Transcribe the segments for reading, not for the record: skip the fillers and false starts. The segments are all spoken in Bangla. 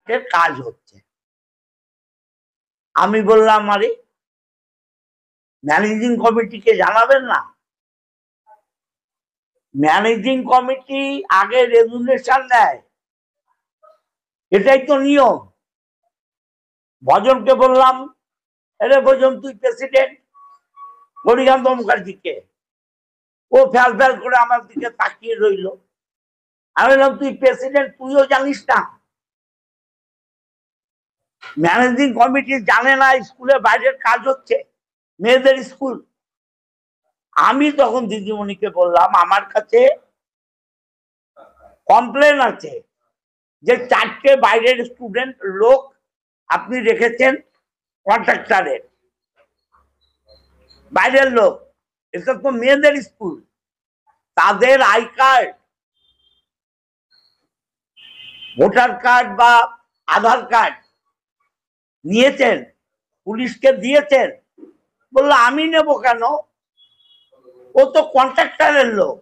কাজ হচ্ছে। আমি বললাম, আরে ম্যানেজিং কমিটিকে জানাবেন না? ম্যানেজিং কমিটি আগে রেজুলেশন দেয়, এটাই তো নিয়ম। ভজনকে বললাম, আরে ভজন তুই প্রেসিডেন্ট, হরিকান্ত মুখার্জিকে। ও ফ্যাল ফ্যাল করে আমার দিকে তাকিয়ে রইল। আমি বললাম, তুই প্রেসিডেন্ট, তুইও জানিস না? ম্যানেজিং কমিটি জানে না স্কুলে বাইরের কাজ হচ্ছে, মেয়েদের স্কুল? আমি তখন দিদিমণিকে বললাম, আমার কাছে কমপ্লেন আছে যে 4টে বাইরের স্টুডেন্ট লোক আপনি রেখেছেন কন্ট্রাক্টরের, বাইরের লোক। এটা তো মেয়েদের স্কুল, তাদের আই কার্ড, ভোটার কার্ড বা আধার কার্ড নিয়েছেন, পুলিশকে দিয়েছেন। বললো, আমি নেব কেন? ও তো কন্ট্রাক্টরের লোক।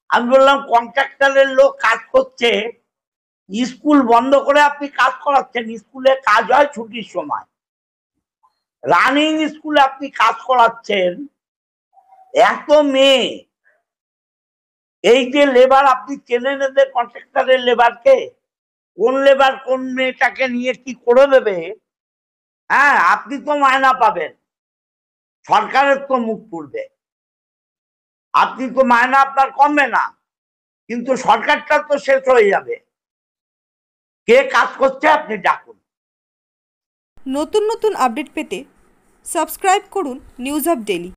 আমি বললাম, কন্ট্রাক্টরের লোক কাজ করছে, স্কুল বন্ধ করে আপনি কাজ করাচ্ছেন? স্কুলে কাজ হয় ছুটির সময়, রানিং স্কুলে আপনি কাজ করাচ্ছেন। এত মেয়ে, এই যে লেবার, আপনি চেনেন এদের কন্ট্রাক্টরের লেবারকে? কোন লেবার কোন মেয়েটাকে নিয়ে কি করে দেবে? হ্যাঁ, আপনি তো মায়না পাবেন, সরকারের তো মুখ পুড়বে। আপনি তো মায়না আপনার কমবে না, কিন্তু সরকারটা তো শেষ হয়ে যাবে। কে কাজ করছে আপনি ডাকুন। নতুন নতুন আপডেট পেতে সাবস্ক্রাইব করুন নিউজ আপ ডেইলি।